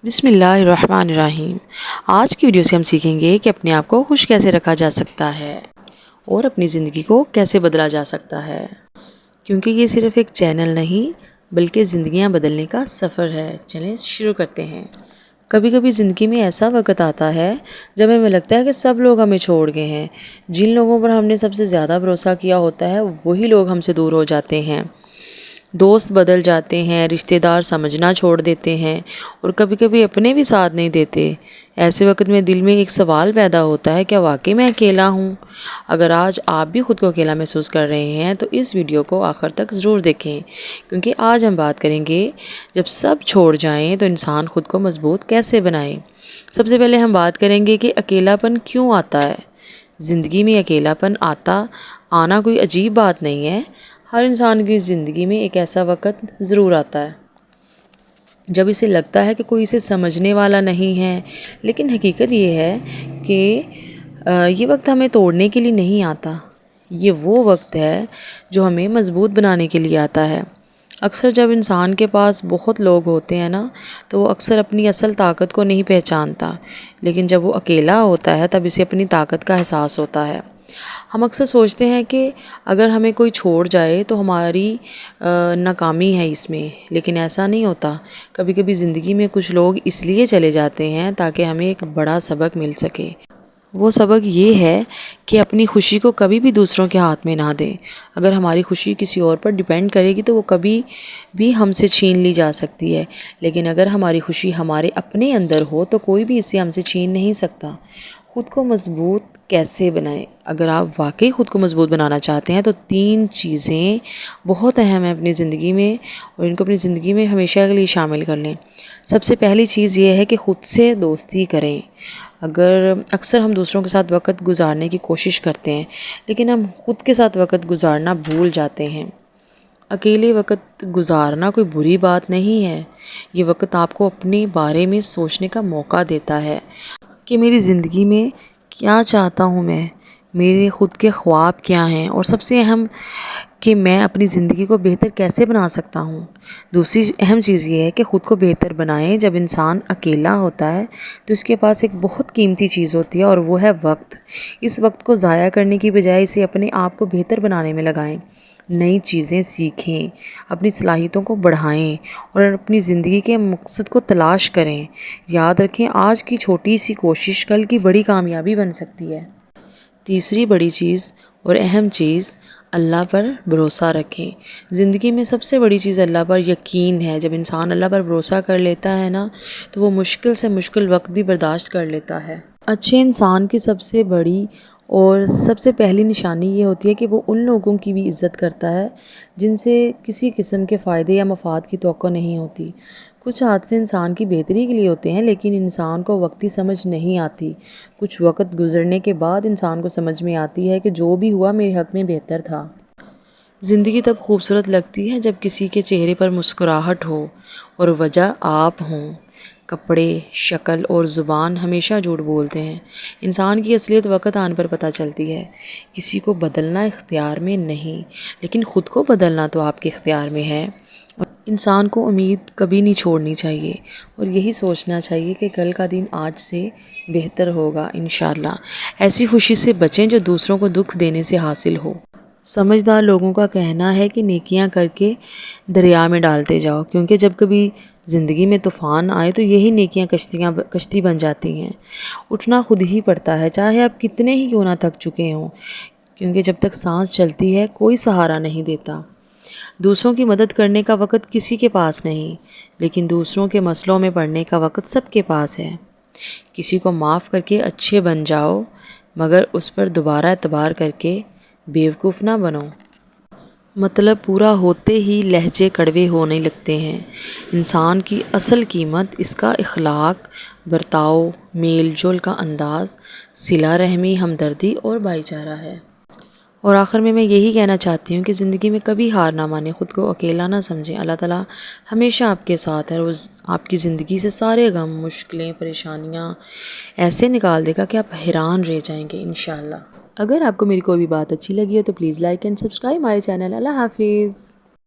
بسم اللہ الرحمن الرحیم۔ آج کی ویڈیو سے ہم سیکھیں گے کہ اپنے آپ کو خوش کیسے رکھا جا سکتا ہے اور اپنی زندگی کو کیسے بدلا جا سکتا ہے، کیونکہ یہ صرف ایک چینل نہیں بلکہ زندگیاں بدلنے کا سفر ہے۔ چلیں شروع کرتے ہیں۔ کبھی کبھی زندگی میں ایسا وقت آتا ہے جب ہمیں لگتا ہے کہ سب لوگ ہمیں چھوڑ گئے ہیں۔ جن لوگوں پر ہم نے سب سے زیادہ بھروسہ کیا ہوتا ہے وہی لوگ ہم سے دور ہو جاتے ہیں، دوست بدل جاتے ہیں، رشتہ دار سمجھنا چھوڑ دیتے ہیں اور کبھی کبھی اپنے بھی ساتھ نہیں دیتے۔ ایسے وقت میں دل میں ایک سوال پیدا ہوتا ہے، کیا واقعی میں اکیلا ہوں؟ اگر آج آپ بھی خود کو اکیلا محسوس کر رہے ہیں تو اس ویڈیو کو آخر تک ضرور دیکھیں، کیونکہ آج ہم بات کریں گے جب سب چھوڑ جائیں تو انسان خود کو مضبوط کیسے بنائے۔ سب سے پہلے ہم بات کریں گے کہ اکیلا پن کیوں آتا ہے۔ زندگی میں اکیلا پن آنا کوئی عجیب بات نہیں ہے۔ ہر انسان کی زندگی میں ایک ایسا وقت ضرور آتا ہے جب اسے لگتا ہے کہ کوئی اسے سمجھنے والا نہیں ہے، لیکن حقیقت یہ ہے کہ یہ وقت ہمیں توڑنے کے لیے نہیں آتا، یہ وہ وقت ہے جو ہمیں مضبوط بنانے کے لیے آتا ہے۔ اکثر جب انسان کے پاس بہت لوگ ہوتے ہیں نا تو وہ اکثر اپنی اصل طاقت کو نہیں پہچانتا، لیکن جب وہ اکیلا ہوتا ہے تب اسے اپنی طاقت کا احساس ہوتا ہے۔ ہم اکثر سوچتے ہیں کہ اگر ہمیں کوئی چھوڑ جائے تو ہماری ناکامی ہے اس میں، لیکن ایسا نہیں ہوتا۔ کبھی کبھی زندگی میں کچھ لوگ اس لیے چلے جاتے ہیں تاکہ ہمیں ایک بڑا سبق مل سکے۔ وہ سبق یہ ہے کہ اپنی خوشی کو کبھی بھی دوسروں کے ہاتھ میں نہ دیں۔ اگر ہماری خوشی کسی اور پر ڈیپینڈ کرے گی تو وہ کبھی بھی ہم سے چھین لی جا سکتی ہے، لیکن اگر ہماری خوشی ہمارے اپنے اندر ہو تو کوئی بھی اسے ہم سے چھین نہیں سکتا۔ خود کو مضبوط کیسے بنائیں؟ اگر آپ واقعی خود کو مضبوط بنانا چاہتے ہیں تو 3 چیزیں بہت اہم ہیں اپنی زندگی میں، اور ان کو اپنی زندگی میں ہمیشہ کے لیے شامل کر لیں۔ سب سے پہلی چیز یہ ہے کہ خود سے دوستی کریں۔ اکثر ہم دوسروں کے ساتھ وقت گزارنے کی کوشش کرتے ہیں، لیکن ہم خود کے ساتھ وقت گزارنا بھول جاتے ہیں۔ اکیلے وقت گزارنا کوئی بری بات نہیں ہے، یہ وقت آپ کو اپنے بارے میں سوچنے کا موقع دیتا ہے کہ میری زندگی میں کیا چاہتا ہوں، میں میرے خود کے خواب کیا ہیں، اور سب سے اہم کہ میں اپنی زندگی کو بہتر کیسے بنا سکتا ہوں۔ دوسری اہم چیز یہ ہے کہ خود کو بہتر بنائیں۔ جب انسان اکیلا ہوتا ہے تو اس کے پاس ایک بہت قیمتی چیز ہوتی ہے اور وہ ہے وقت۔ اس وقت کو ضائع کرنے کی بجائے اسے اپنے آپ کو بہتر بنانے میں لگائیں۔ نئی چیزیں سیکھیں، اپنی صلاحیتوں کو بڑھائیں اور اپنی زندگی کے مقصد کو تلاش کریں۔ یاد رکھیں، آج کی چھوٹی سی کوشش کل کی بڑی کامیابی بن سکتی ہے۔ تیسری بڑی چیز اور اہم چیز، اللہ پر بھروسہ رکھیں۔ زندگی میں سب سے بڑی چیز اللہ پر یقین ہے۔ جب انسان اللہ پر بھروسہ کر لیتا ہے نا تو وہ مشکل سے مشکل وقت بھی برداشت کر لیتا ہے۔ اچھے انسان کی سب سے بڑی اور سب سے پہلی نشانی یہ ہوتی ہے کہ وہ ان لوگوں کی بھی عزت کرتا ہے جن سے کسی قسم کے فائدے یا مفاد کی توقع نہیں ہوتی۔ کچھ حادثے انسان کی بہتری کے لیے ہوتے ہیں، لیکن انسان کو وقتی سمجھ نہیں آتی۔ کچھ وقت گزرنے کے بعد انسان کو سمجھ میں آتی ہے کہ جو بھی ہوا میرے حق میں بہتر تھا۔ زندگی تب خوبصورت لگتی ہے جب کسی کے چہرے پر مسکراہٹ ہو اور وجہ آپ ہوں۔ کپڑے، شکل اور زبان ہمیشہ جھوٹ بولتے ہیں۔ انسان کی اصلیت وقت آنے پر پتہ چلتی ہے۔ کسی کو بدلنا اختیار میں نہیں، لیکن خود کو بدلنا تو آپ کے اختیار میں ہے۔ انسان کو امید کبھی نہیں چھوڑنی چاہیے اور یہی سوچنا چاہیے کہ کل کا دن آج سے بہتر ہوگا انشاءاللہ۔ ایسی خوشی سے بچیں جو دوسروں کو دکھ دینے سے حاصل ہو۔ سمجھدار لوگوں کا کہنا ہے کہ نیکیاں کر کے دریا میں ڈالتے جاؤ، کیونکہ جب کبھی زندگی میں طوفان آئے تو یہی نیکیاں کشتی بن جاتی ہیں۔ اٹھنا خود ہی پڑتا ہے، چاہے آپ کتنے ہی کیوں نہ تھک چکے ہوں، کیونکہ جب تک سانس چلتی ہے کوئی سہارا نہیں دیتا۔ دوسروں کی مدد کرنے کا وقت کسی کے پاس نہیں، لیکن دوسروں کے مسئلوں میں پڑنے کا وقت سب کے پاس ہے۔ کسی کو معاف کر کے اچھے بن جاؤ، مگر اس پر دوبارہ اعتبار کر کے بیوقوف نہ بنو۔ مطلب پورا ہوتے ہی لہجے کڑوے ہونے لگتے ہیں۔ انسان کی اصل قیمت اس کا اخلاق، برتاؤ، میل جول کا انداز، صلہ رحمی، ہمدردی اور بھائی چارہ ہے۔ اور آخر میں یہی کہنا چاہتی ہوں کہ زندگی میں کبھی ہار نہ مانیں، خود کو اکیلا نہ سمجھیں۔ اللہ تعالیٰ ہمیشہ آپ کے ساتھ ہے، روز آپ کی زندگی سے سارے غم، مشکلیں، پریشانیاں ایسے نکال دے گا کہ آپ حیران رہ جائیں گے انشاءاللہ۔ اگر آپ کو میری کوئی بھی بات اچھی لگی ہو تو please like and subscribe my channel. اللہ حافظ۔